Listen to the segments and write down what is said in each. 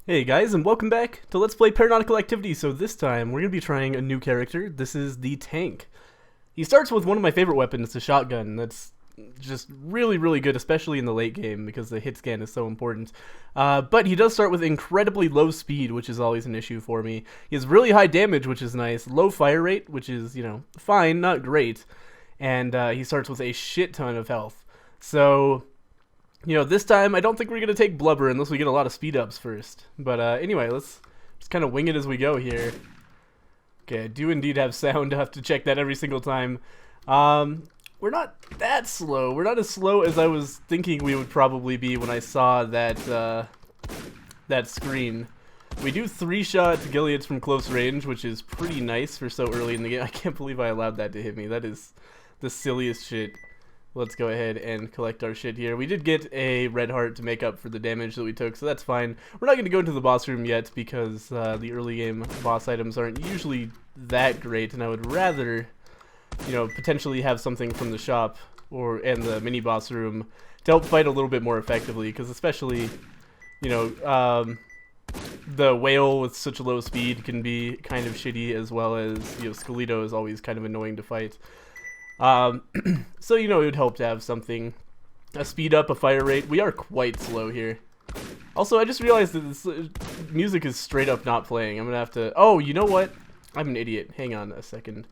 Hey guys, and welcome back to Let's Play Paranautical Activity. So this time, we're going to be trying a new character. This is the Tank. He starts with one of my favorite weapons, the shotgun. That's just really, really good, especially in the late game, because the hit scan is so important. But he does start with incredibly low speed, which is always an issue for me. He has really high damage, which is nice. Low fire rate, which is, fine, not great. And he starts with a shit ton of health. So this time I don't think we're going to take Blubber unless we get a lot of speed ups first. But anyway, let's just kind of wing it as we go here. Okay, I do indeed have sound. I have to check that every single time. We're not that slow. We're not as slow as I was thinking we would probably be when I saw that that screen. We do 3-shot Gilliads from close range, which is pretty nice for so early in the game. I can't believe I allowed that to hit me. That is the silliest shit. Let's go ahead and collect our shit here. We did get a red heart to make up for the damage that we took, so that's fine. We're not going to go into the boss room yet because the early game boss items aren't usually that great, and I would rather, potentially have something from the shop and the mini boss room to help fight a little bit more effectively, because especially, the whale with such a low speed can be kind of shitty, as well as, Skeleto is always kind of annoying to fight. So, it would help to have something, a speed up, a fire rate. We are quite slow here. Also, I just realized that this music is straight up not playing. I'm gonna have to, oh, you know what? I'm an idiot. Hang on a second.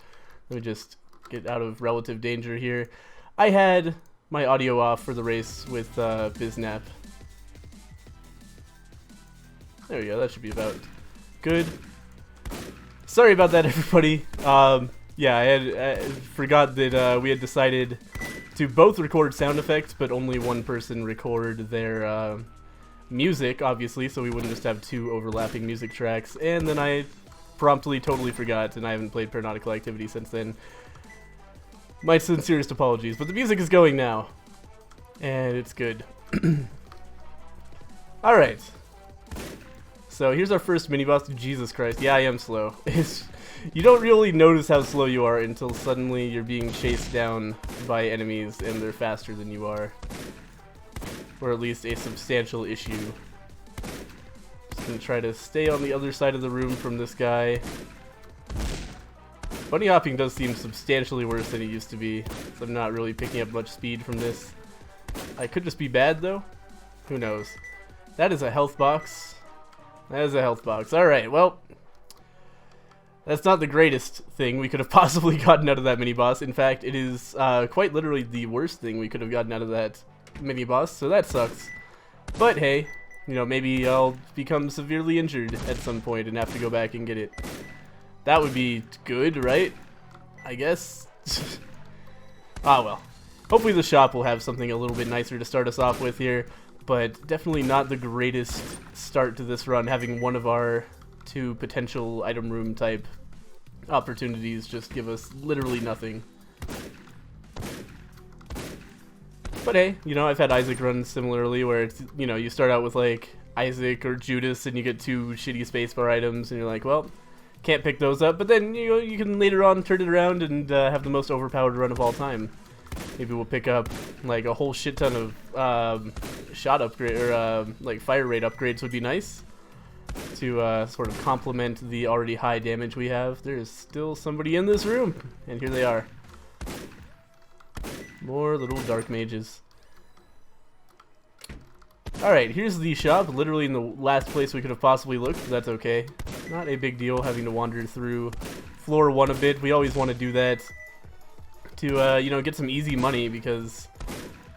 Let me just get out of relative danger here. I had my audio off for the race with, Biznap. There we go, that should be about good. Sorry about that, everybody. Yeah, I forgot that we had decided to both record sound effects, but only one person record their music, obviously, so we wouldn't just have two overlapping music tracks. And then I promptly totally forgot, and I haven't played Paranautical Activity since then. My sincerest apologies, but the music is going now, and it's good. Alright. So here's our first mini-boss. Jesus Christ, yeah, I am slow. You don't really notice how slow you are until suddenly you're being chased down by enemies and they're faster than you are. Or at least a substantial issue. Just gonna try to stay on the other side of the room from this guy. Bunny hopping does seem substantially worse than it used to be, so I'm not really picking up much speed from this. I could just be bad though. Who knows? That is a health box. That is a health box. Alright, well, that's not the greatest thing we could have possibly gotten out of that mini-boss. In fact, it is quite literally the worst thing we could have gotten out of that mini-boss, so that sucks. But hey, maybe I'll become severely injured at some point and have to go back and get it. That would be good, right? I guess. Ah, well. Hopefully the shop will have something a little bit nicer to start us off with here, but definitely not the greatest start to this run, having one of our two potential item room type opportunities just give us literally nothing. But hey, I've had Isaac run similarly where it's, you start out with like Isaac or Judas and you get two shitty spacebar items and you're like, well, can't pick those up, but then you can later on turn it around and have the most overpowered run of all time. Maybe we'll pick up like a whole shit ton of shot upgrade or like fire rate upgrades would be nice to sort of complement the already high damage we have. There's still somebody in this room, and here they are. More little dark mages. Alright, here's the shop, literally in the last place we could have possibly looked, but that's okay. Not a big deal having to wander through floor 1 a bit. We always want to do that to, get some easy money, because,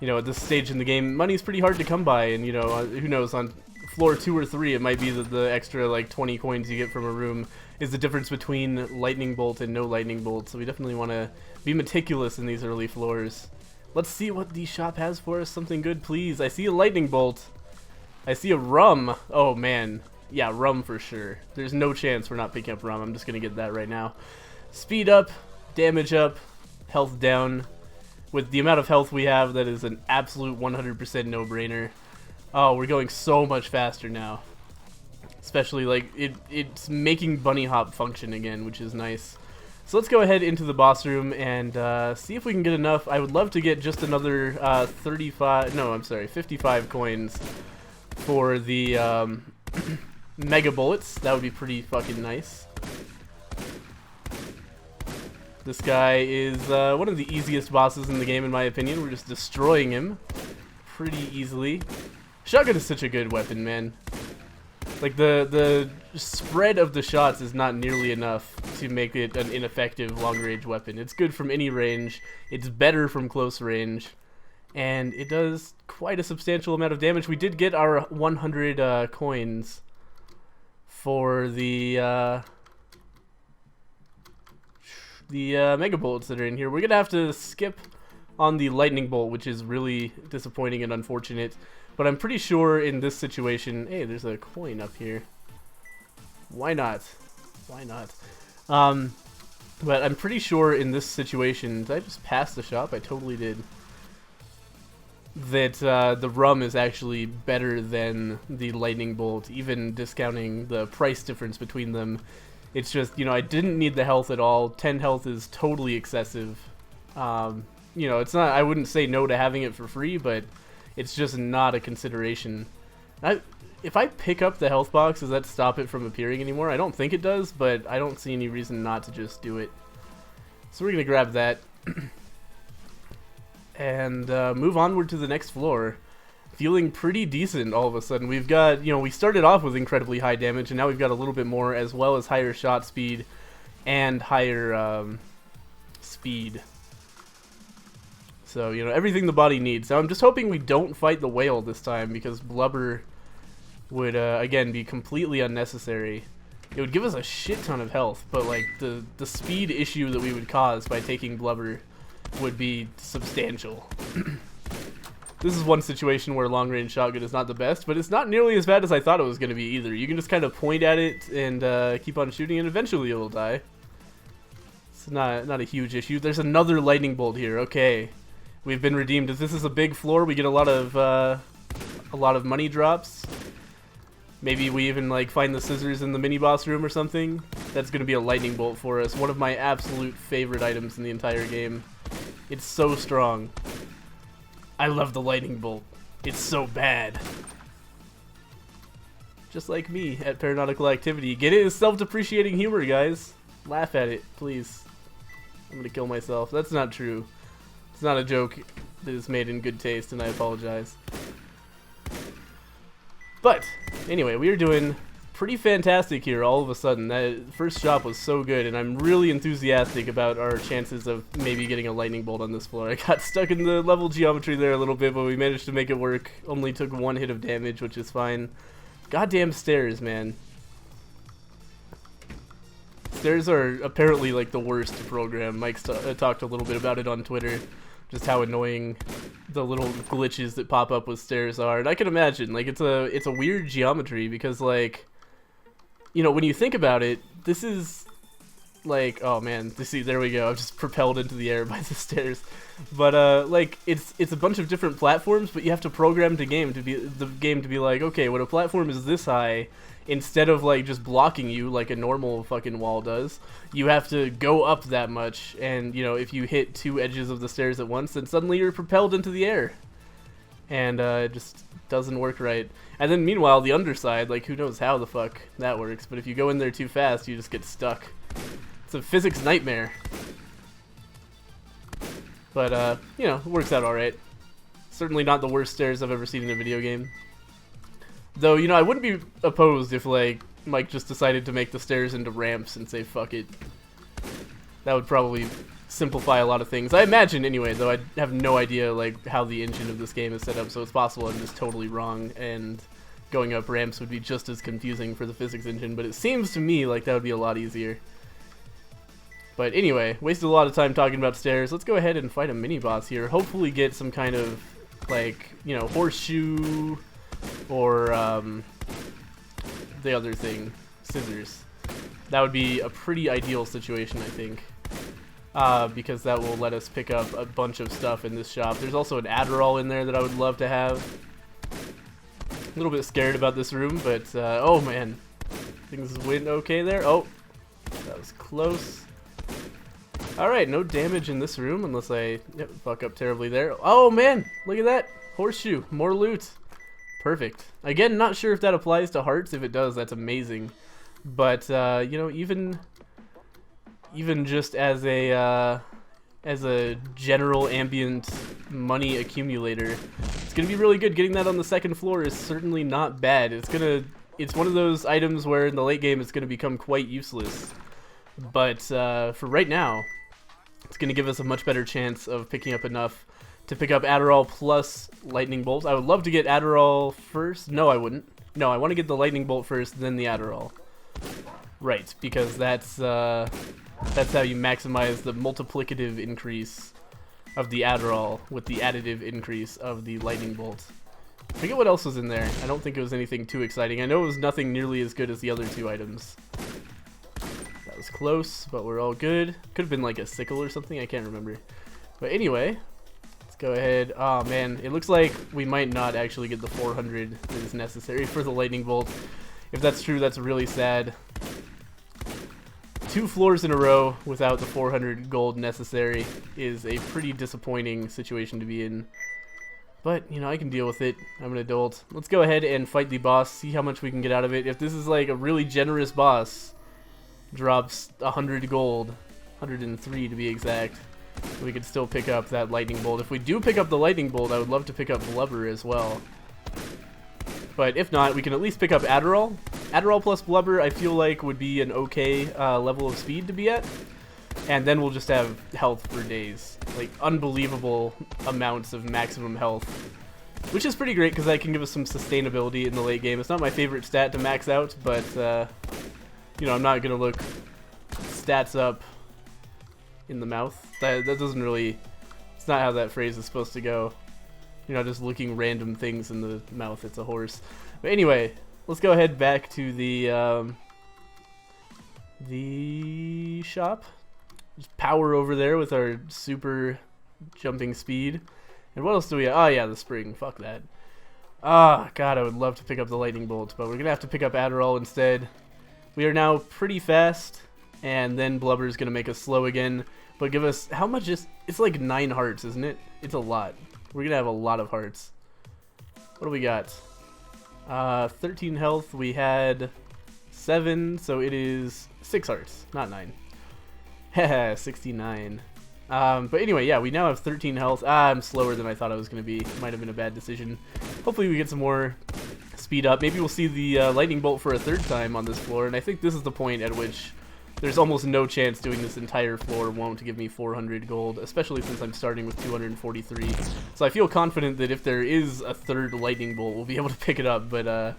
at this stage in the game, money's pretty hard to come by, and, who knows, on floor 2 or 3, it might be that the extra, like, 20 coins you get from a room is the difference between lightning bolt and no lightning bolt, so we definitely want to be meticulous in these early floors. Let's see what the shop has for us. Something good, please. I see a lightning bolt. I see a rum. Oh, man. Yeah, rum for sure. There's no chance we're not picking up rum. I'm just going to get that right now. Speed up, damage up, health down. With the amount of health we have, that is an absolute 100% no-brainer. Oh, we're going so much faster now. Especially, like, it's making bunny hop function again, which is nice. So let's go ahead into the boss room and see if we can get enough. I would love to get just another 55 coins for the mega bullets. That would be pretty fucking nice. This guy is one of the easiest bosses in the game, in my opinion. We're just destroying him pretty easily. Shotgun is such a good weapon, man. Like, the spread of the shots is not nearly enough to make it an ineffective long-range weapon. It's good from any range. It's better from close range. And it does quite a substantial amount of damage. We did get our 100 coins for the mega bullets that are in here. We're gonna have to skip on the lightning bolt, which is really disappointing and unfortunate. But I'm pretty sure in this situation, hey, there's a coin up here. Why not? Why not? But I'm pretty sure in this situation, did I just pass the shop? I totally did. That the rum is actually better than the lightning bolt, even discounting the price difference between them. It's just, you know, I didn't need the health at all. 10 health is totally excessive. You know, it's not, I wouldn't say no to having it for free, but it's just not a consideration. If I pick up the health box, does that stop it from appearing anymore? I don't think it does, but I don't see any reason not to just do it. So we're going to grab that and move onward to the next floor. Feeling pretty decent all of a sudden. We've got, you know, we started off with incredibly high damage, and now we've got a little bit more, as well as higher shot speed and higher speed. So, you know, everything the body needs. So I'm just hoping we don't fight the whale this time, because blubber would, again, be completely unnecessary. It would give us a shit ton of health, but, like, the speed issue that we would cause by taking blubber would be substantial. This is one situation where long-range shotgun is not the best, but it's not nearly as bad as I thought it was going to be either. You can just kind of point at it and keep on shooting, and eventually it'll die. It's not a huge issue. There's another lightning bolt here. Okay, we've been redeemed. As this is a big floor, we get a lot of money drops. Maybe we even like find the scissors in the mini boss room or something. That's going to be a lightning bolt for us. One of my absolute favorite items in the entire game. It's so strong. I love the lightning bolt. It's so bad. Just like me at Paranautical Activity. Get it? It's self-depreciating humor, guys. Laugh at it, please. I'm gonna kill myself. That's not true. It's not a joke that is made in good taste, and I apologize. But, anyway, we are doing pretty fantastic here all of a sudden. That first shop was so good, and I'm really enthusiastic about our chances of maybe getting a lightning bolt on this floor. I got stuck in the level geometry there a little bit, but we managed to make it work. Only took one hit of damage, which is fine. Goddamn stairs, man. Stairs are apparently like the worst to program. Mike's talked a little bit about it on Twitter, just how annoying the little glitches that pop up with stairs are. And I can imagine, like, it's a weird geometry because, like, you know, when you think about it, this is like, oh man, see, there we go. I'm just propelled into the air by the stairs. But like, it's a bunch of different platforms, but you have to program the game to be like, okay, when a platform is this high, instead of like just blocking you like a normal fucking wall does, you have to go up that much. And you know, if you hit two edges of the stairs at once, then suddenly you're propelled into the air, and it just doesn't work right. And then meanwhile, the underside, like, who knows how the fuck that works, but if you go in there too fast, you just get stuck. It's a physics nightmare. But, you know, it works out alright. Certainly not the worst stairs I've ever seen in a video game. Though, you know, I wouldn't be opposed if, like, Mike just decided to make the stairs into ramps and say, fuck it. That would probably simplify a lot of things. I imagine, anyway, though I have no idea, like, how the engine of this game is set up, so it's possible I'm just totally wrong, and going up ramps would be just as confusing for the physics engine, but it seems to me like that would be a lot easier. But anyway, wasted a lot of time talking about stairs. Let's go ahead and fight a mini-boss here. Hopefully get some kind of, like, you know, horseshoe or the other thing, scissors. That would be a pretty ideal situation, I think, because that will let us pick up a bunch of stuff in this shop. There's also an Adderall in there that I would love to have. A little bit scared about this room, but oh man, things went okay there. Oh, that was close. Alright, no damage in this room unless I fuck up terribly there. Oh man, look at that. Horseshoe, more loot. Perfect. Again, not sure if that applies to hearts. If it does, that's amazing. But you know, even just as a general ambient money accumulator, it's gonna be really good. Getting that on the second floor is certainly not bad. It's one of those items where in the late game it's gonna become quite useless. But for right now, it's gonna give us a much better chance of picking up enough to pick up Adderall plus lightning bolts. I would love to get Adderall first. No, I wouldn't. No, I want to get the lightning bolt first, then the Adderall. Right, because that's how you maximize the multiplicative increase of the Adderall with the additive increase of the lightning bolt. I forget what else was in there. I don't think it was anything too exciting. I know it was nothing nearly as good as the other two items. That was close, but we're all good. Could have been like a sickle or something. I can't remember. But anyway, let's go ahead. Oh man, it looks like we might not actually get the 400 that is necessary for the lightning bolt. If that's true, that's really sad. 2 floors in a row without the 400 gold necessary is a pretty disappointing situation to be in. But, you know, I can deal with it. I'm an adult. Let's go ahead and fight the boss, see how much we can get out of it. If this is like a really generous boss, drops 100 gold, 103 to be exact, we could still pick up that lightning bolt. If we do pick up the lightning bolt, I would love to pick up blubber as well. But if not, we can at least pick up Adderall. Adderall plus blubber, I feel like, would be an okay level of speed to be at. And then we'll just have health for days. Like, unbelievable amounts of maximum health. Which is pretty great, because that can give us some sustainability in the late game. It's not my favorite stat to max out, but, you know, I'm not going to look stats up in the mouth. That doesn't really... It's not how that phrase is supposed to go. You're not just looking random things in the mouth. It's a horse. But anyway, let's go ahead back to the shop. Just power over there with our super jumping speed. And what else do we have? Oh yeah, the spring. Fuck that. Ah, God, I would love to pick up the lightning bolt, but we're gonna have to pick up Adderall instead. We are now pretty fast, and then blubber is gonna make us slow again. But give us, how much is, it's like 9 hearts, isn't it? It's a lot. We're gonna have a lot of hearts. What do we got? 13 health. We had 7, so it is 6 hearts, not 9. Haha, 69. But anyway, yeah, we now have 13 health. I'm slower than I thought I was gonna be. Might have been a bad decision. Hopefully we get some more speed up. Maybe we'll see the lightning bolt for a 3rd time on this floor, and I think this is the point at which there's almost no chance doing this entire floor won't give me 400 gold, especially since I'm starting with 243. So I feel confident that if there is a 3rd lightning bolt, we'll be able to pick it up, but,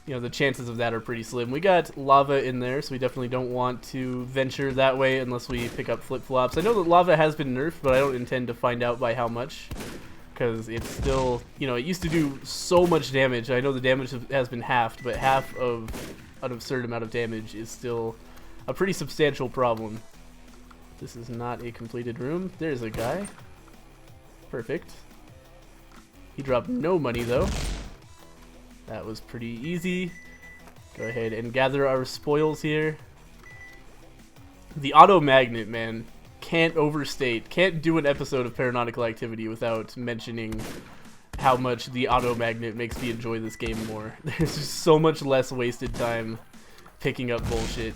you know, the chances of that are pretty slim. We got lava in there, so we definitely don't want to venture that way unless we pick up flip-flops. I know that lava has been nerfed, but I don't intend to find out by how much, because it's still, you know, it used to do so much damage. I know the damage has been halved, but half of an absurd amount of damage is still a pretty substantial problem. This is not a completed room. There's a guy. Perfect. He dropped no money, though. That was pretty easy. Go ahead and gather our spoils here. The auto magnet, man, can't overstate. Can't do an episode of Paranautical Activity without mentioning how much the auto magnet makes me enjoy this game more. There's just so much less wasted time picking up bullshit.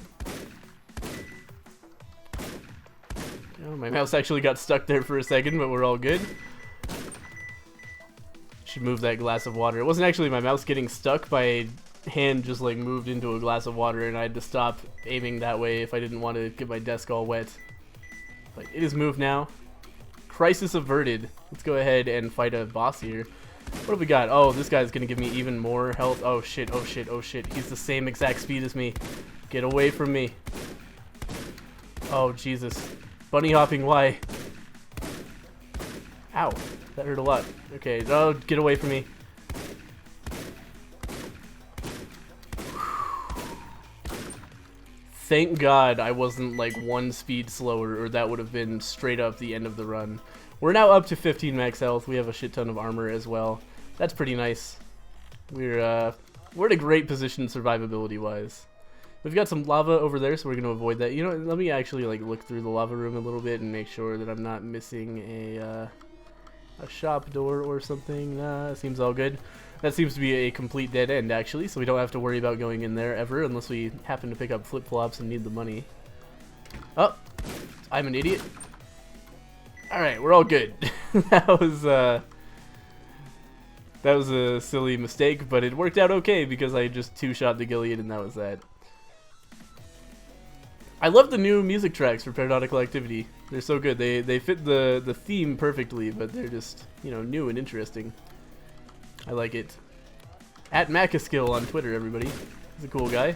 Oh, my mouse actually got stuck there for a second, but we're all good. Should move that glass of water. It wasn't actually my mouse getting stuck. My hand just like moved into a glass of water, and I had to stop aiming that way if I didn't want to get my desk all wet. But it is moved now. Crisis averted. Let's go ahead and fight a boss here. What have we got? Oh, this guy's gonna give me even more health. Oh shit, oh shit, oh shit. He's the same exact speed as me. Get away from me. Oh, Jesus. Bunny hopping, why? Ow. That hurt a lot. Okay, oh, get away from me. Thank God I wasn't like 1 speed slower, or that would have been straight up the end of the run. We're now up to 15 max health. We have a shit ton of armor as well. That's pretty nice. We're in a great position survivability wise. We've got some lava over there, so we're going to avoid that. You know, let me actually like look through the lava room a little bit and make sure that I'm not missing a shop door or something. Seems all good. That seems to be a complete dead end, actually, so we don't have to worry about going in there ever unless we happen to pick up flip-flops and need the money. Oh, I'm an idiot. Alright, we're all good. That was a silly mistake, but it worked out okay because I just two-shot the Gilead and that was that. I love the new music tracks for Paranautical Activity. They're so good. They fit the theme perfectly, but they're just, you know, new and interesting. I like it. At Macaskill on Twitter, everybody. He's a cool guy.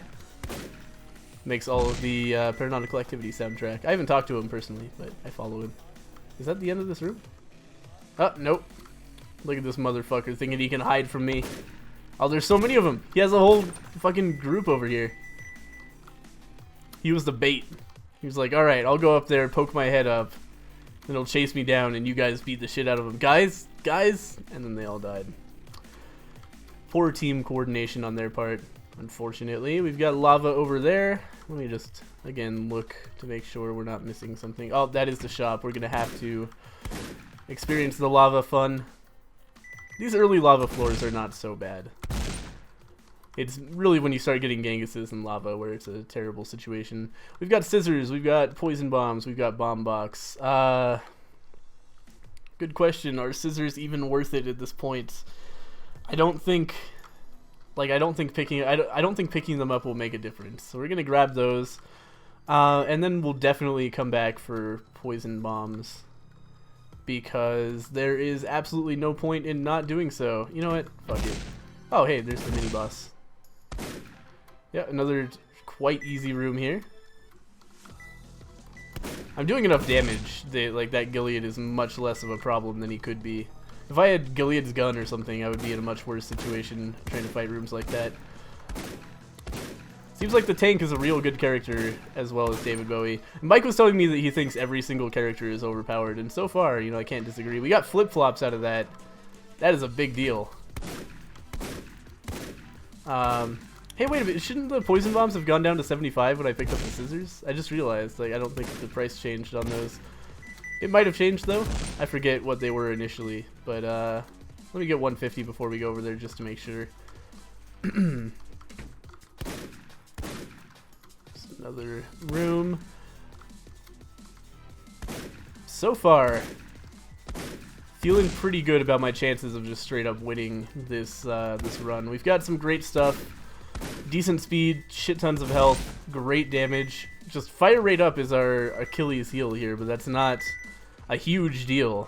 Makes all of the Paranautical Activity soundtrack. I haven't talked to him personally, but I follow him. Is that the end of this room? Oh, nope. Look at this motherfucker thinking he can hide from me. Oh, there's so many of them. He has a whole fucking group over here. He was the bait. He was like, alright, I'll go up there, poke my head up, then he'll chase me down and you guys beat the shit out of him. Guys! Guys! And then they all died. Poor team coordination on their part, unfortunately. We've got lava over there. Let me just, again, look to make sure we're not missing something. Oh, that is the shop. We're going to have to experience the lava fun. These early lava floors are not so bad. It's really when you start getting Ganguses and lava where it's a terrible situation. We've got scissors, we've got poison bombs, we've got bomb box. Good question. Are scissors even worth it at this point? I don't think picking them up will make a difference. So we're gonna grab those, and then we'll definitely come back for poison bombs because there is absolutely no point in not doing so. You know what? Fuck it. Oh, hey, there's the mini boss. Yeah, another quite easy room here. I'm doing enough damage that, like, that Gilead is much less of a problem than he could be. If I had Gilead's gun or something, I would be in a much worse situation trying to fight rooms like that. Seems like the tank is a real good character as well as David Bowie. Mike was telling me that he thinks every single character is overpowered, and so far, you know, I can't disagree. We got flip-flops out of that. That is a big deal. Hey, wait a minute. Shouldn't the poison bombs have gone down to 75 when I picked up the scissors? I just realized, like, I don't think the price changed on those. It might have changed, though. I forget what they were initially. But, let me get 150 before we go over there just to make sure. Just another room. So far, feeling pretty good about my chances of just straight up winning this this run. We've got some great stuff. Decent speed, shit tons of health, great damage. Just fire rate up is our Achilles heel here, but that's not a huge deal.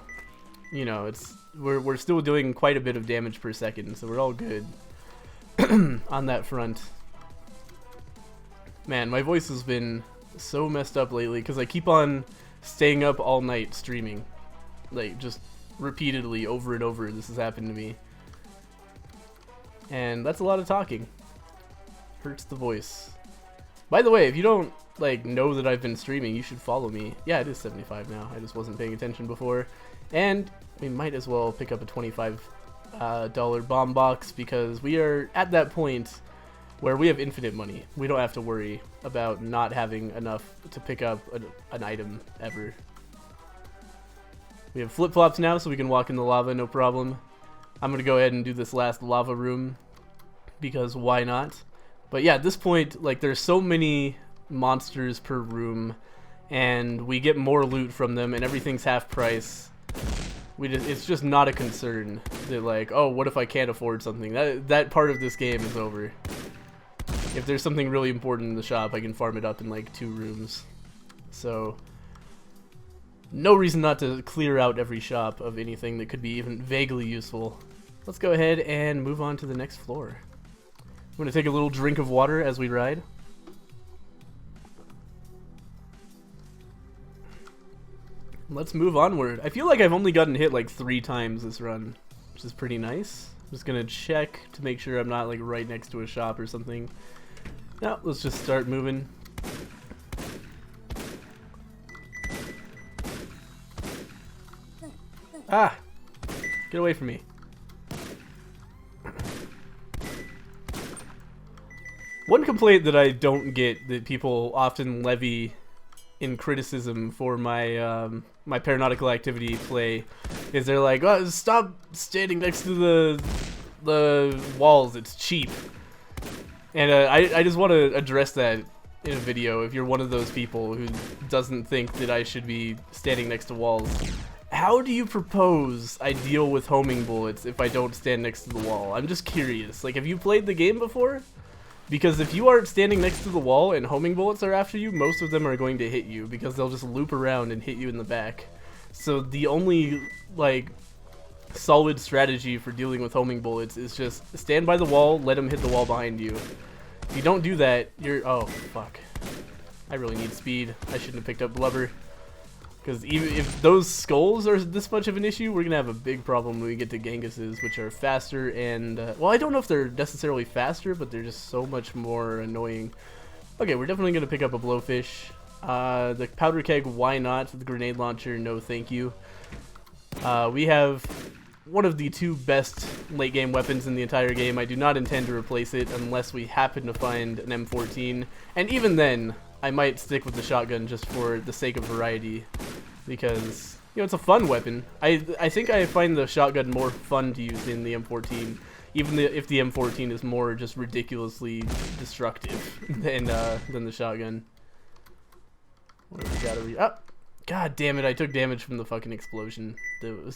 You know, we're still doing quite a bit of damage per second, so we're all good on that front. Man, my voice has been so messed up lately because I keep on staying up all night streaming. Like, just repeatedly, over and over, this has happened to me. And that's a lot of talking. Hurts the voice. By the way, if you don't, like, know that I've been streaming, you should follow me. Yeah, it is 75 now. I just wasn't paying attention before. And we might as well pick up a $25 bomb box because we are at that point where we have infinite money. We don't have to worry about not having enough to pick up an item ever. We have flip-flops now, so we can walk in the lava, no problem. I'm going to go ahead and do this last lava room, because why not? But yeah, at this point, like, there's so many monsters per room, and we get more loot from them, and everything's half price. It's just not a concern that, like, oh, what if I can't afford something? That part of this game is over. If there's something really important in the shop, I can farm it up in, like, 2 rooms. So no reason not to clear out every shop of anything that could be even vaguely useful. Let's go ahead and move on to the next floor. I'm going to take a little drink of water as we ride. Let's move onward. I feel like I've only gotten hit like 3 times this run, which is pretty nice. I'm just going to check to make sure I'm not like right next to a shop or something. No, let's just start moving. Ah! Get away from me. One complaint that I don't get that people often levy in criticism for my my Paranautical Activity play is they're like, oh, stop standing next to the walls, it's cheap. And I just want to address that in a video if you're one of those people who doesn't think that I should be standing next to walls. How do you propose I deal with homing bullets if I don't stand next to the wall? I'm just curious. Like, have you played the game before? Because if you aren't standing next to the wall and homing bullets are after you, most of them are going to hit you because they'll just loop around and hit you in the back. So the only, like, solid strategy for dealing with homing bullets is just stand by the wall, let them hit the wall behind you. If you don't do that, you're... Oh, fuck. I really need speed. I shouldn't have picked up blubber. Because even if those skulls are this much of an issue, we're going to have a big problem when we get to Genghis's, which are faster and... well, I don't know if they're necessarily faster, but they're just so much more annoying. Okay, we're definitely going to pick up a Blowfish. The powder keg, why not? The grenade launcher, no thank you. We have one of the two best late game weapons in the entire game. I do not intend to replace it unless we happen to find an M14. And even then, I might stick with the shotgun just for the sake of variety. Because, you know, it's a fun weapon. I think I find the shotgun more fun to use than the M14. Even if the M14 is more just ridiculously destructive than the shotgun. What do we gotta oh! God damn it, I took damage from the fucking explosion.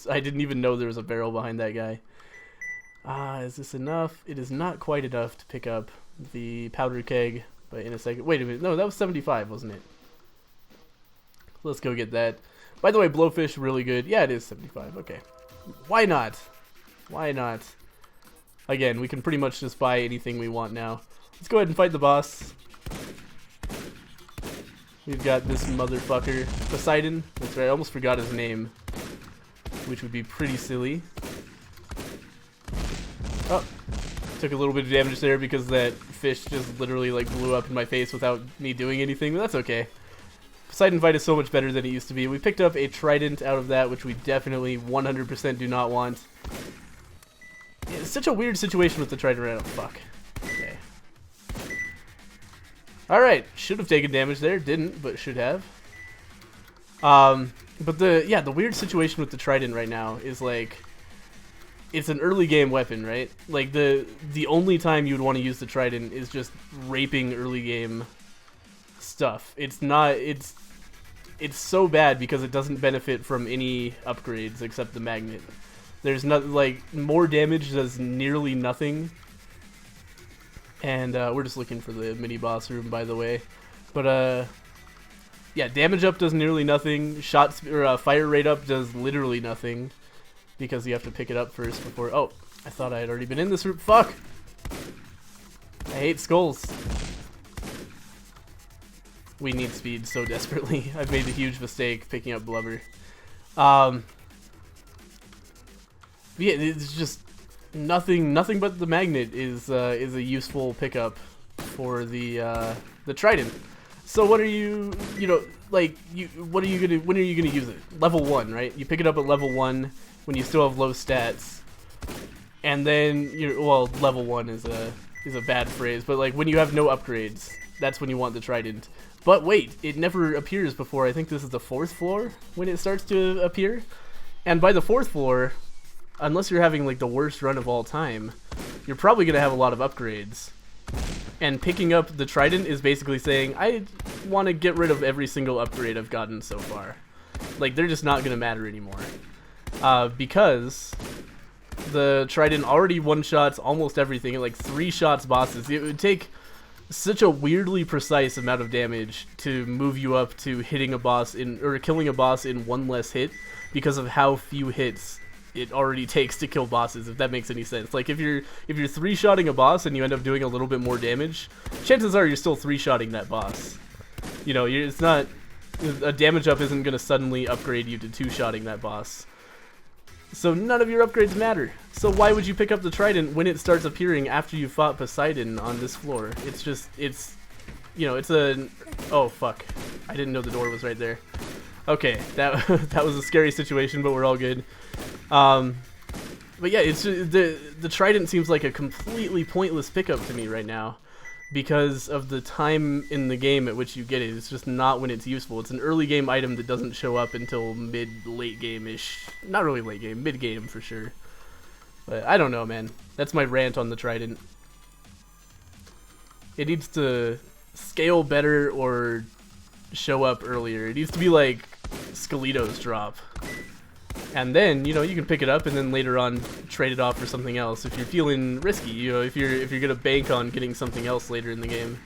I didn't even know there was a barrel behind that guy. Is this enough? It is not quite enough to pick up the powder keg, but in a second. Wait a minute, no, that was 75, wasn't it? Let's go get that. By the way, Blowfish, really good. Yeah, it is 75, okay. Why not? Why not? Again, we can pretty much just buy anything we want now. Let's go ahead and fight the boss. We've got this motherfucker, Poseidon. That's right, I almost forgot his name, which would be pretty silly. Oh, took a little bit of damage there because that fish just literally like blew up in my face without me doing anything, but that's okay. Poseidon fight is so much better than it used to be. We picked up a trident out of that, which we definitely 100% do not want. It's such a weird situation with the trident right now. Fuck. Okay. Alright, should have taken damage there, didn't, but should have. But the weird situation with the trident right now is like, it's an early game weapon, right? Like the only time you would want to use the trident is just raping early game stuff. It's so bad because it doesn't benefit from any upgrades except the magnet. There's not like more damage does nearly nothing. And we're just looking for the mini boss room, by the way. But yeah, damage up does nearly nothing. Fire rate up does literally nothing because you have to pick it up first before. Oh, I thought I had already been in this room. Fuck! I hate skulls. We need speed so desperately. I've made a huge mistake picking up blubber. Yeah, it's just nothing but the magnet is a useful pickup for the trident. So what are you know, like when are you gonna use it? Level 1, right? You pick it up at level 1 when you still have low stats. And then level 1 is a bad phrase, but like when you have no upgrades, that's when you want the trident. But wait, it never appears before. I think this is the 4th floor when it starts to appear. And by the 4th floor, unless you're having like the worst run of all time, you're probably going to have a lot of upgrades. And picking up the trident is basically saying, I want to get rid of every single upgrade I've gotten so far. Like, they're just not going to matter anymore. Because the trident already one-shots almost everything. It like 3 shots bosses. It would take such a weirdly precise amount of damage to move you up to hitting a boss or killing a boss in 1 less hit because of how few hits it already takes to kill bosses, if that makes any sense. Like if you're 3-shotting a boss and you end up doing a little bit more damage, chances are you're still 3-shotting that boss. You know, it's not a damage up isn't going to suddenly upgrade you to 2-shotting that boss. So none of your upgrades matter. So why would you pick up the trident when it starts appearing after you fought Poseidon on this floor? It's just, you know, it's a... Oh, fuck. I didn't know the door was right there. Okay, that was a scary situation, but we're all good. But yeah, it's just, the trident seems like a completely pointless pickup to me right now because of the time in the game at which you get it. It's just not when it's useful. It's an early game item that doesn't show up until mid-late game-ish. Not really late game, mid-game for sure. But I don't know, man. That's my rant on the trident. It needs to scale better or show up earlier. It needs to be like Skeleto's drop. And then, you know, you can pick it up and then later on trade it off for something else if you're feeling risky, you know, if you're gonna bank on getting something else later in the game.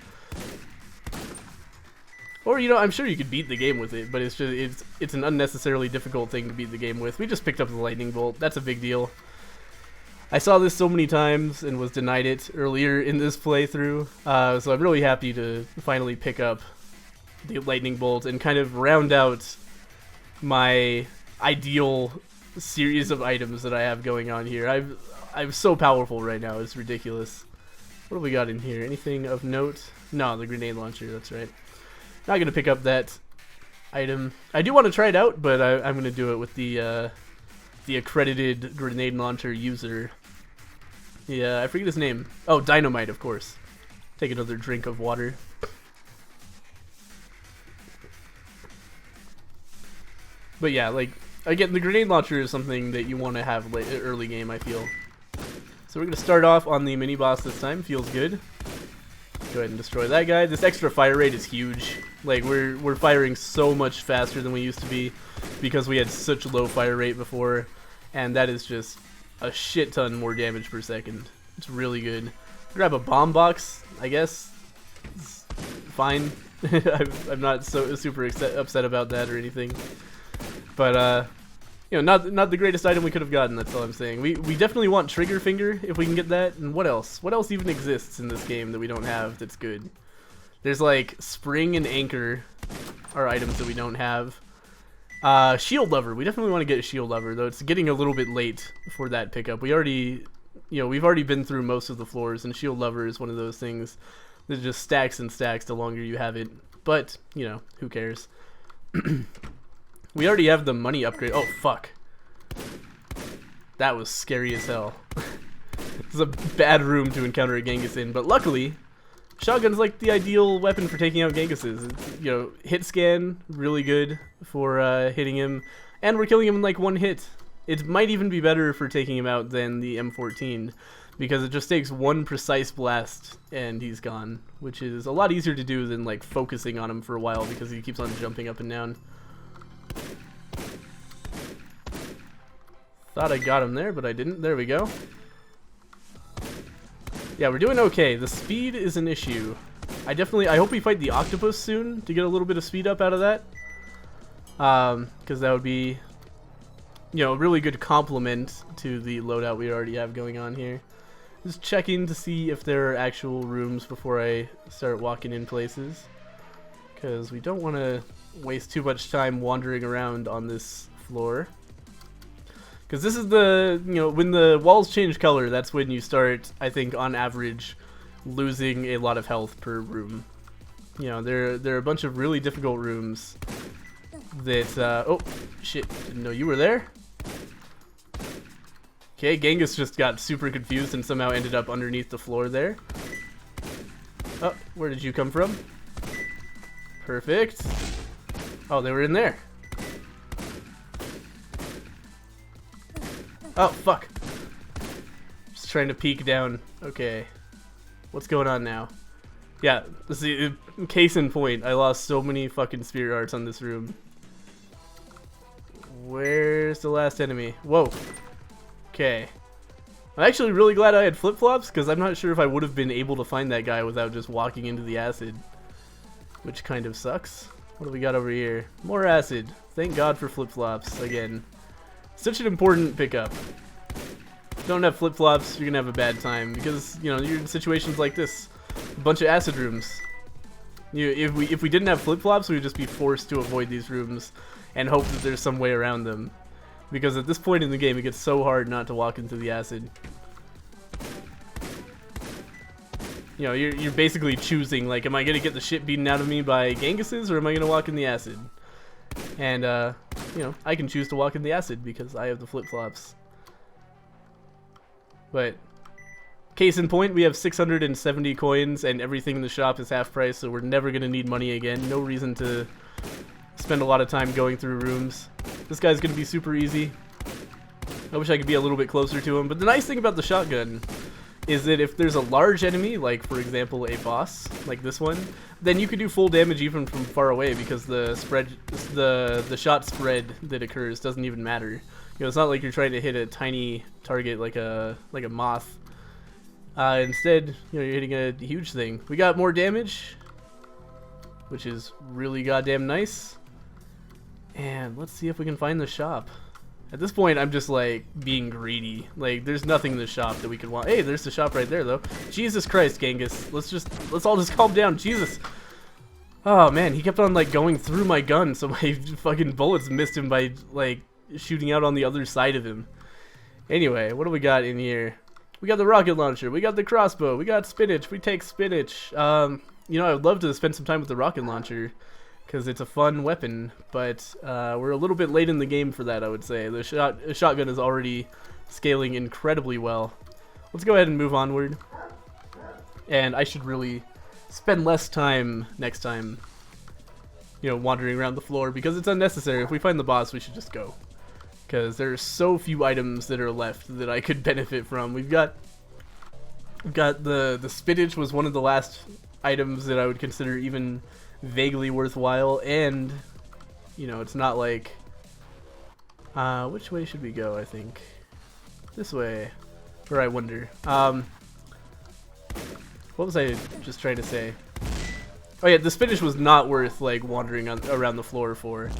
Or, you know, I'm sure you could beat the game with it, but it's just it's an unnecessarily difficult thing to beat the game with. We just picked up the lightning bolt. That's a big deal. I saw this so many times and was denied it earlier in this playthrough, so I'm really happy to finally pick up the lightning bolt and kind of round out my ideal series of items that I have going on here. I'm so powerful right now, it's ridiculous. What have we got in here? Anything of note? No, the grenade launcher, that's right. Not gonna pick up that item. I do want to try it out, but I'm gonna do it with the accredited grenade launcher user. Yeah, I forget his name. Oh, Dynamite, of course. Take another drink of water. But yeah, like, again, the grenade launcher is something that you want to have early game, I feel. So we're going to start off on the mini-boss this time. Feels good. Go ahead and destroy that guy. This extra fire rate is huge. Like, we're firing so much faster than we used to be because we had such low fire rate before. And that is just a shit ton more damage per second. It's really good. Grab a bomb box, I guess. It's fine. I'm not so super upset about that or anything. But, you know, not the greatest item we could have gotten, that's all I'm saying. We definitely want Trigger Finger, if we can get that. And what else? What else even exists in this game that we don't have that's good? There's, like, Spring and Anchor are items that we don't have. Shield Lever. We definitely want to get a Shield Lever, though it's getting a little bit late for that pickup. We've already been through most of the floors, and Shield Lever is one of those things that just stacks and stacks the longer you have it. But, you know, who cares? We already have the money upgrade. Oh, fuck. That was scary as hell. This is a bad room to encounter a Genghis in, but luckily, shotgun's like the ideal weapon for taking out Genghises. It's, you know, hit scan, really good for hitting him, and we're killing him in like one hit. It might even be better for taking him out than the M14, because it just takes one precise blast and he's gone, which is a lot easier to do than like focusing on him for a while because he keeps on jumping up and down. Thought I got him there, but I didn't. There we go. Yeah, we're doing okay. The speed is an issue. I hope we fight the octopus soon to get a little bit of speed up out of that. Because that would be, you know, a really good complement to the loadout we already have going on here. Just checking to see if there are actual rooms before I start walking in places. Because we don't want to waste too much time wandering around on this floor. Because this is the, you know, when the walls change color, that's when you start, I think, on average, losing a lot of health per room. You know, there are a bunch of really difficult rooms that, oh, shit, didn't know you were there. Okay, Genghis just got super confused and somehow ended up underneath the floor there. Oh, where did you come from? Perfect. Oh, they were in there. Oh, fuck. Just trying to peek down. Okay. What's going on now? Yeah, see, case in point, I lost so many fucking spirit hearts on this room. Where's the last enemy? Whoa. Okay. I'm actually really glad I had flip-flops, because I'm not sure if I would have been able to find that guy without just walking into the acid. Which kind of sucks. What do we got over here? More acid. Thank God for flip-flops, again. Such an important pickup. If you don't have flip-flops, you're gonna have a bad time, because, you know, you're in situations like this. A bunch of acid rooms. If we didn't have flip-flops, we would just be forced to avoid these rooms and hope that there's some way around them. Because at this point in the game, it gets so hard not to walk into the acid. You know, you're basically choosing, like, am I gonna get the shit beaten out of me by Genghises, or am I gonna walk in the acid? And, you know, I can choose to walk in the acid because I have the flip-flops. But, case in point, we have 670 coins and everything in the shop is half price, so we're never gonna need money again. No reason to spend a lot of time going through rooms. This guy's gonna be super easy. I wish I could be a little bit closer to him. But the nice thing about the shotgun is that if there's a large enemy, like for example a boss, like this one, then you can do full damage even from far away because the shot spread that occurs doesn't even matter. You know, it's not like you're trying to hit a tiny target like a moth. Instead, you know, you're hitting a huge thing. We got more damage, which is really goddamn nice. And let's see if we can find the shop. At this point, I'm just like being greedy. Like, there's nothing in the shop that we could want. Hey, there's the shop right there, though. Jesus Christ, Genghis. Let's all just calm down. Jesus. Oh man, he kept on like going through my gun, so my fucking bullets missed him by like shooting out on the other side of him. Anyway, what do we got in here? We got the rocket launcher. We got the crossbow. We got spinach. We take spinach. You know, I would love to spend some time with the rocket launcher, because it's a fun weapon, but we're a little bit late in the game for that, I would say. The shotgun is already scaling incredibly well. Let's go ahead and move onward. And I should really spend less time next time, you know, wandering around the floor, because it's unnecessary. If we find the boss, we should just go. Because there's so few items that are left that I could benefit from. We've got the spinach was one of the last items that I would consider even vaguely worthwhile, and you know, it's not like which way should we go? I think this way, or I wonder what was I just trying to say? Oh yeah, the spinach was not worth like wandering around the floor for.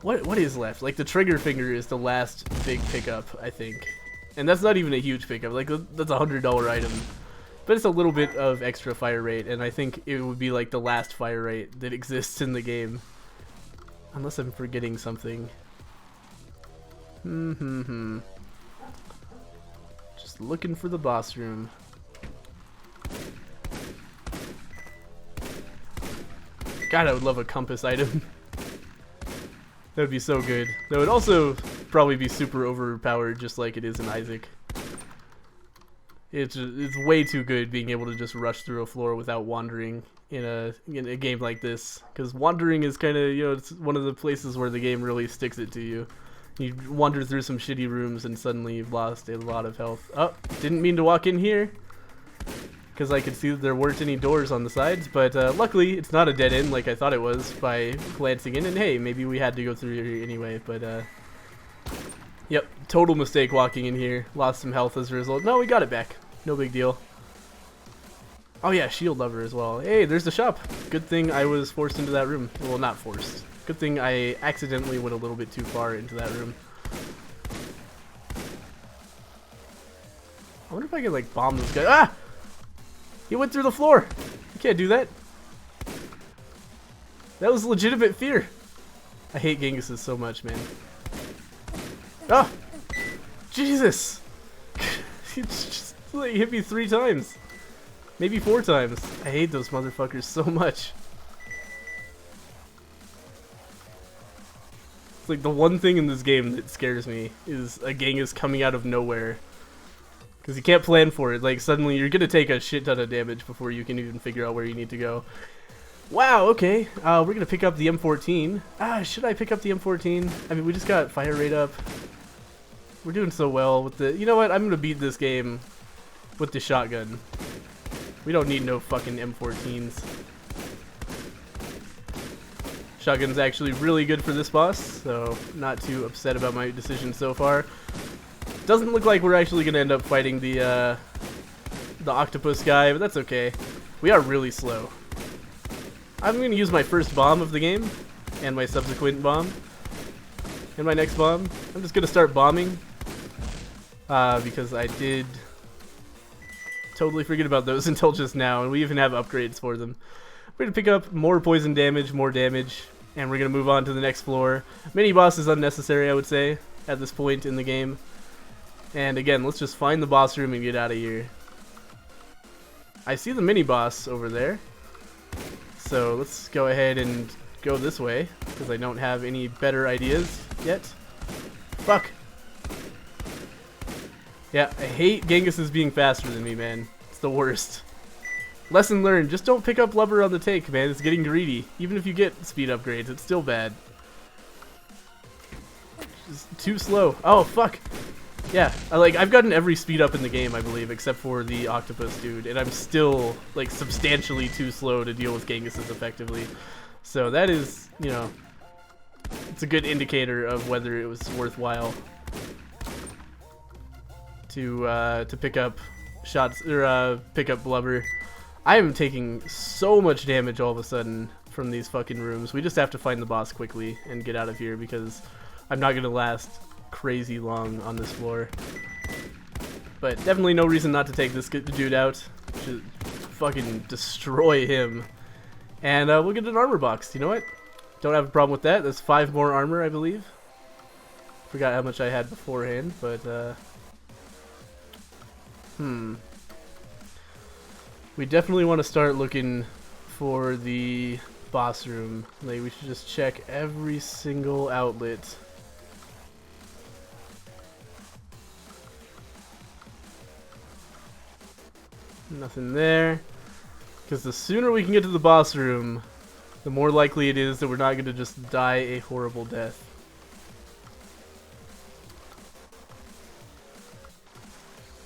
What is left? Like the trigger finger is the last big pickup, I think, and that's not even a huge pickup. Like that's $100 item. But it's a little bit of extra fire rate, and I think it would be like the last fire rate that exists in the game. Unless I'm forgetting something. Just looking for the boss room. God, I would love a compass item. That would be so good. That would also probably be super overpowered, just like it is in Isaac. It's way too good being able to just rush through a floor without wandering in a game like this. Because wandering is kind of, you know, it's one of the places where the game really sticks it to you. You wander through some shitty rooms and suddenly you've lost a lot of health. Oh, didn't mean to walk in here, because I could see that there weren't any doors on the sides. But luckily, it's not a dead end like I thought it was by glancing in. And hey, maybe we had to go through here anyway. But yep, total mistake walking in here. Lost some health as a result. No, we got it back. No big deal. Oh yeah, shield lever as well. Hey, there's the shop. Good thing I was forced into that room. Well, not forced. Good thing I accidentally went a little bit too far into that room. I wonder if I could like bomb this guy. Ah! He went through the floor. You can't do that. That was legitimate fear. I hate Genghises so much, man. Oh! Jesus! He just like, hit me 3 times. Maybe 4 times. I hate those motherfuckers so much. It's like the one thing in this game that scares me is a Genghis coming out of nowhere. Because you can't plan for it. Like, suddenly you're going to take a shit ton of damage before you can even figure out where you need to go. Wow, okay. We're going to pick up the M14. Should I pick up the M14? I mean, we just got fire rate up. We're doing so well with the... You know what? I'm going to beat this game with the shotgun. We don't need no fucking M14s. Shotgun's actually really good for this boss, so not too upset about my decision so far. Doesn't look like we're actually going to end up fighting the octopus guy, but that's okay. We are really slow. I'm going to use my first bomb of the game, and my subsequent bomb, and my next bomb. I'm just going to start bombing, because I did totally forget about those until just now, and we even have upgrades for them. We're going to pick up more poison damage, more damage, and we're going to move on to the next floor. Mini-boss is unnecessary, I would say, at this point in the game. And again, let's just find the boss room and get out of here. I see the mini-boss over there. So let's go ahead and go this way, because I don't have any better ideas yet. Fuck. Yeah, I hate Genghises being faster than me, man. It's the worst. Lesson learned, just don't pick up Lubber on the take, man. It's getting greedy. Even if you get speed upgrades, it's still bad. Just too slow. Oh, fuck. Yeah, I've gotten every speed up in the game, I believe, except for the octopus dude, and I'm still, like, substantially too slow to deal with Genghises effectively. So that is, you know, it's a good indicator of whether it was worthwhile to pick up shots, or pick up blubber. I am taking so much damage all of a sudden from these fucking rooms. We just have to find the boss quickly and get out of here because I'm not gonna last crazy long on this floor. But definitely no reason not to take this dude out. Just fucking destroy him. And we'll get an armor box. You know what? Don't have a problem with that. That's 5 more armor, I believe. Forgot how much I had beforehand, but we definitely want to start looking for the boss room. Like, we should just check every single outlet. Nothing there. Because the sooner we can get to the boss room, the more likely it is that we're not going to just die a horrible death.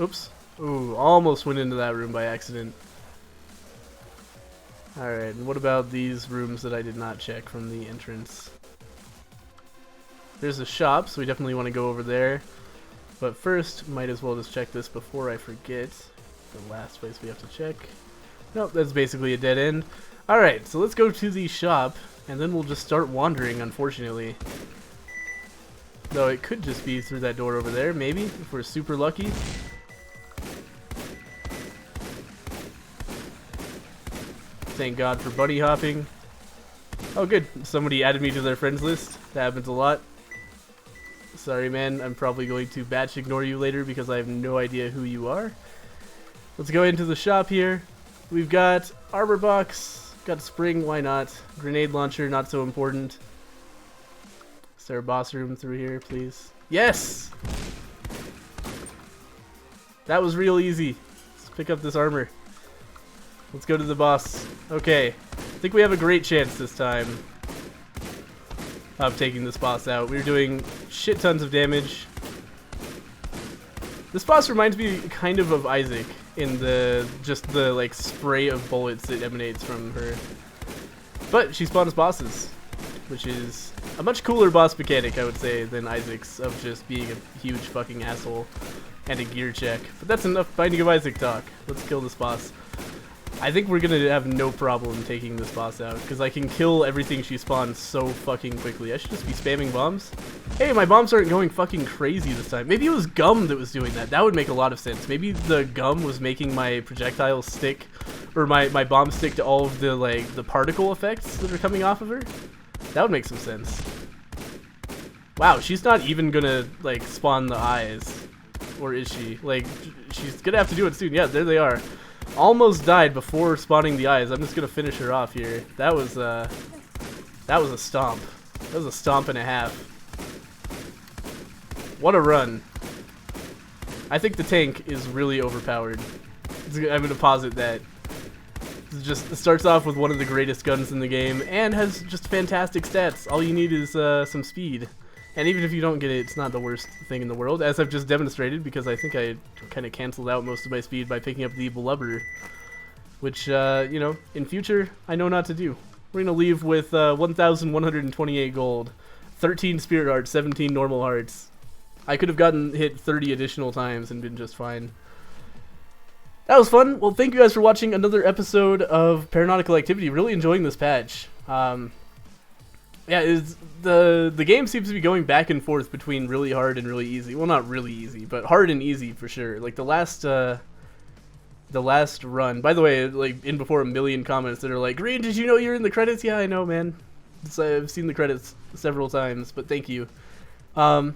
Oops. Ooh, almost went into that room by accident. Alright, and what about these rooms that I did not check from the entrance? There's a shop, so we definitely want to go over there. But first, might as well just check this before I forget. The last place we have to check. Nope, that's basically a dead end. Alright, so let's go to the shop, and then we'll just start wandering, unfortunately. Though it could just be through that door over there, maybe, if we're super lucky. Thank God for bunny hopping. Oh good, somebody added me to their friends list. That happens a lot. Sorry man, I'm probably going to batch ignore you later because I have no idea who you are. Let's go into the shop here. We've got armor box, got spring, why not? Grenade launcher, not so important. Is there a boss room through here, please? Yes! That was real easy. Let's pick up this armor. Let's go to the boss. Okay, I think we have a great chance this time of taking this boss out. We're doing shit tons of damage. This boss reminds me kind of Isaac in the like spray of bullets that emanates from her. But she spawns bosses, which is a much cooler boss mechanic, I would say, than Isaac's of just being a huge fucking asshole and a gear check. But that's enough Binding of Isaac talk. Let's kill this boss. I think we're gonna have no problem taking this boss out, because I can kill everything she spawns so fucking quickly. I should just be spamming bombs. Hey, my bombs aren't going fucking crazy this time. Maybe it was gum that was doing that. That would make a lot of sense. Maybe the gum was making my projectiles stick, or my bombs stick to all of the, like, the particle effects that are coming off of her. That would make some sense. Wow, she's not even gonna, like, spawn the eyes. Or is she? Like, she's gonna have to do it soon. Yeah, there they are. Almost died before spawning the eyes. I'm just gonna finish her off here. That was a stomp. That was a stomp and a half. What a run. I think the tank is really overpowered. I'm gonna posit that. It starts off with one of the greatest guns in the game and has just fantastic stats. All you need is some speed. And even if you don't get it, it's not the worst thing in the world, as I've just demonstrated, because I think I kind of canceled out most of my speed by picking up the blubber, which, you know, in future, I know not to do. We're going to leave with 1,128 gold, 13 spirit hearts, 17 normal hearts. I could have gotten hit 30 additional times and been just fine. That was fun. Well, thank you guys for watching another episode of Paranautical Activity. Really enjoying this patch. Yeah, the game seems to be going back and forth between really hard and really easy. Well, not really easy, but hard and easy for sure. Like the last run. By the way, like in before a million comments that are like, "Green, did you know you're in the credits?" Yeah, I know, man. I've seen the credits several times, but thank you. But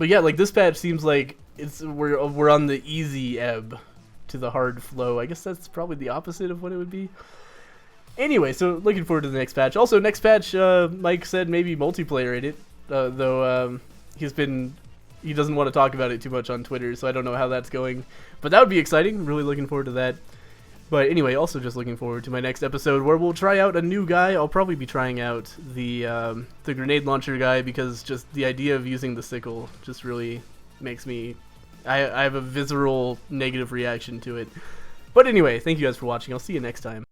yeah, like this patch seems like we're on the easy ebb to the hard flow. I guess that's probably the opposite of what it would be. Anyway, so looking forward to the next patch. Also, next patch, Mike said maybe multiplayer in it, though he doesn't want to talk about it too much on Twitter, so I don't know how that's going. But that would be exciting. I'm really looking forward to that. But anyway, also just looking forward to my next episode where we'll try out a new guy. I'll probably be trying out the grenade launcher guy, because just the idea of using the sickle just really makes me... I have a visceral negative reaction to it. But anyway, thank you guys for watching. I'll see you next time.